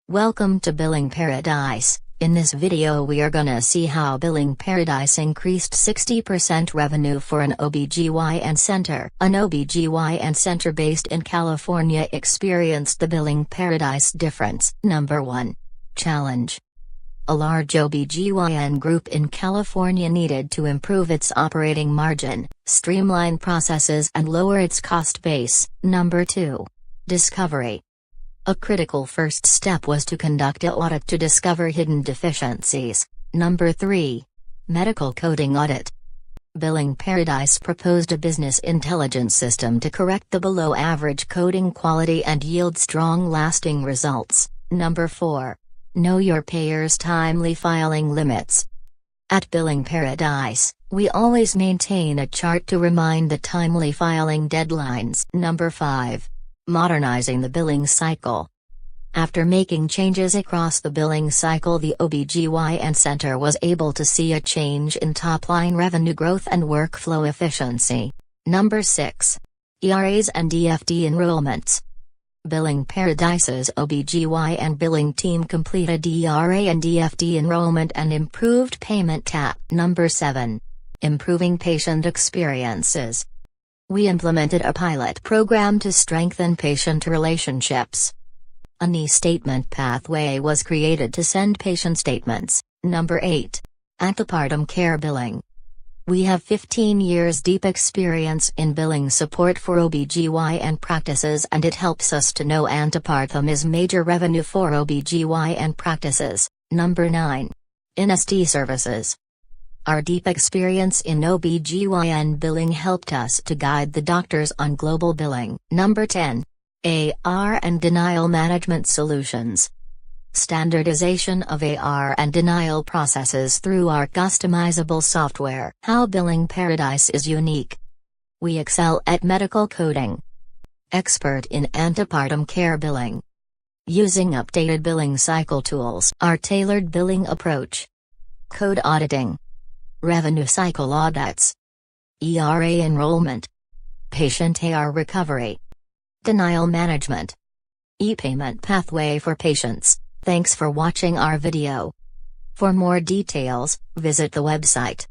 Welcome to Billing Paradise. In this video we are gonna see how Billing Paradise increased 60% revenue for an OBGYN center. An OBGYN center based in California experienced the Billing Paradise difference. Number 1. Challenge. A large OBGYN group in California needed to improve its operating margin, streamline processes and lower its cost base. Number 2. Discovery. A critical first step was to conduct an audit to discover hidden deficiencies. Number 3. Medical coding audit. Billing Paradise proposed a business intelligence system to correct the below-average coding quality and yield strong lasting results. Number 4. Know your payer's timely filing limits. At Billing Paradise, we always maintain a chart to remind the timely filing deadlines. Number 5. Modernizing the billing cycle. After making changes across the billing cycle, the OBGYN center was able to see a change in top-line revenue growth and workflow efficiency. Number 6. ERAs and EFT enrollments. Billing Paradise's OBGYN billing team completed ERA and EFT enrollment and improved payment TAP. Number 7. Improving patient experiences. We implemented a pilot program to strengthen patient relationships. An e-statement pathway was created to send patient statements. Number 8. Antepartum care billing. We have 15 years deep experience in billing support for OBGYN practices, and it helps us to know antepartum is major revenue for OBGYN practices. Number 9. InST services. Our deep experience in OBGYN billing helped us to guide the doctors on global billing. Number 10. AR and denial management solutions. Standardization of AR and denial processes through our customizable software. How Billing Paradise is unique. We excel at medical coding. Expert in antepartum care billing. Using updated billing cycle tools. Our tailored billing approach. Code auditing. Revenue cycle audits. ERA enrollment. Patient AR recovery. Denial management. E-payment pathway for patients. Thanks for watching our video. For more details, visit the website.